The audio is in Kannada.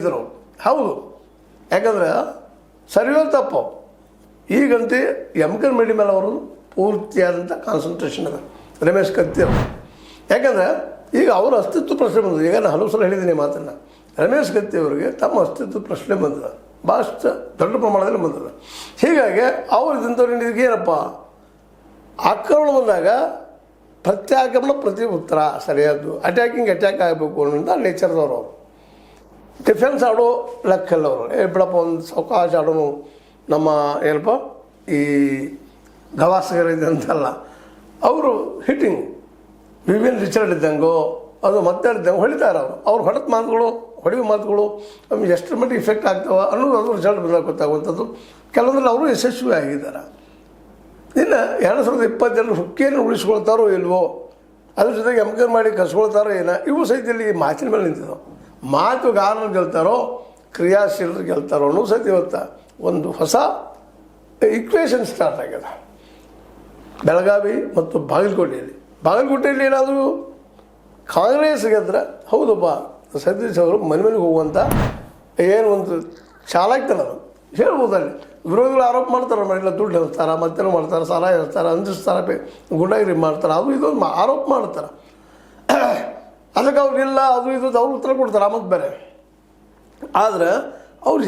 ಇದ್ರು ಹೌದು. ಯಾಕಂದ್ರೆ ಸರಿಯೋ ತಪ್ಪು ಈಗಂತೆ ಎಮ್ಕರ್ ಮೇಡಿ ಮೇಲೆ ಅವರು ಪೂರ್ತಿಯಾದಂಥ ಕಾನ್ಸಂಟ್ರೇಷನ್ ಅದ ರಮೇಶ್ ಕತ್ತಿ ಅವರು. ಯಾಕಂದರೆ ಈಗ ಅವರ ಅಸ್ತಿತ್ವ ಪ್ರಶ್ನೆ ಬಂದಿದೆ. ಈಗ ನಾನು ಹಲವು ಸಲ ಹೇಳಿದ್ದೀನಿ ಮಾತನ್ನು. ರಮೇಶ್ ಕತ್ತಿ ಅವರಿಗೆ ತಮ್ಮ ಅಸ್ತಿತ್ವ ಪ್ರಶ್ನೆ ಬಂದಿದೆ, ಭಾಳಷ್ಟು ದೊಡ್ಡ ಪ್ರಮಾಣದಲ್ಲಿ ಬಂದಿದೆ. ಹೀಗಾಗಿ ಅವರು ಇದ್ದಂಥವ್ರು ಏನಪ್ಪ ಆಕ್ರಮಣ ಬಂದಾಗ ಪ್ರತ್ಯಾಕ್ರಮಣ ಪ್ರತಿ ಉತ್ತರ ಸರಿಯಾದ್ದು, ಅಟ್ಯಾಕ್ ಆಗಬೇಕು ಅನ್ನೋಂಥ ನೇಚರ್ದವ್ರು ಅವರು. ಡಿಫೆನ್ಸ್ ಆಡೋ ಲೆಕ್ಕಲ್ಲ ಅವರು. ಬಿಡಪ್ಪ ಒಂದು ಸಾವಕಾಶ ಆಡೋನು ನಮ್ಮ ಏನಪ್ಪ ಈ ಗವಾಸ್ಕರ್ ಇದ್ದಂತಲ್ಲ, ಅವರು ಹಿಟ್ಟಿಂಗ್ ವಿವಿಯನ್ ರಿಚರ್ಡ್ ಇದ್ದಂಗೋ ಅದು ಇದ್ದಂಗೆ ಹೊಡಿತಾರೆ ಅವರು. ಅವ್ರು ಹೊಡೆದ ಮಾತುಗಳು ಹೊಡೆಯುವ ಮಾತುಗಳು ನಮ್ಗೆ ಎಷ್ಟರ ಮಟ್ಟಿಗೆ ಇಫೆಕ್ಟ್ ಆಗ್ತಾವೆ ಅನ್ನೋದು ಅದು ರಿಸಲ್ಟ್ ಬಂದಾಗ ಗೊತ್ತಾಗುವಂಥದ್ದು. ಕೆಲವೊಂದ್ರಲ್ಲಿ ಅವರು ಯಶಸ್ವಿ ಆಗಿದ್ದಾರೆ. ಇನ್ನು 2020 ಹುಕ್ಕಿಯನ್ನು ಉಳಿಸ್ಕೊಳ್ತಾರೋ ಇಲ್ವೋ, ಅದ್ರ ಜೊತೆಗೆ ಎಮ್ಕರ್ ಮಾಡಿ ಕಸ್ಕೊಳ್ತಾರೋ ಏನೋ, ಇವು ಸಹಿತ ಇಲ್ಲಿ ಮಾತಿನ ಮೇಲೆ ನಿಂತಿದ್ದವು. ಮಾತುಗಾರರು ಗೆಲ್ತಾರೋ ಕ್ರಿಯಾಶೀಲರು ಗೆಲ್ತಾರೋ ಅನ್ನೋ ಸಹಿತ ಇವತ್ತು ಒಂದು ಹೊಸ ಇಕ್ವೇಷನ್ ಸ್ಟಾರ್ಟ್ ಆಗಿದೆ ಬೆಳಗಾವಿ ಮತ್ತು ಬಾಗಲಕೋಟೆಯಲ್ಲಿ ಏನಾದರೂ ಕಾಂಗ್ರೆಸ್ ಗೆದ್ರೆ ಹೌದಪ್ಪ ಸತೀಶ್ ಅವರು ಮನೆಗೆ ಹೋಗುವಂಥ ಏನು ಒಂದು ಚಾಲಾಕ್ತನ ಅದು ಹೇಳ್ಬೋದಲ್ಲಿ. ವಿರೋಧಿಗಳು ಆರೋಪ ಮಾಡ್ತಾರೆ, ಮನೆಯಲ್ಲ ದುಡ್ಡು ಹೇಳ್ತಾರೆ, ಮತ್ತೇನೋ ಮಾಡ್ತಾರೆ, ಸಾಲ ಹೇಳ್ತಾರೆ, ಅಂದಿಸ್ತಾರೆ, ಗುಂಡಾಗಿರಿ ಮಾಡ್ತಾರೆ, ಅದು ಇದೊಂದು ಆರೋಪ ಮಾಡ್ತಾರೆ. ಅದಕ್ಕೆ ಅವ್ರಿಲ್ಲ ಅದು ಇದು ಅವ್ರು ಉತ್ತರ ಕೊಡ್ತಾರೆ. ಮತ್ತು ಬೇರೆ ಆದರೆ ಅವ್ರು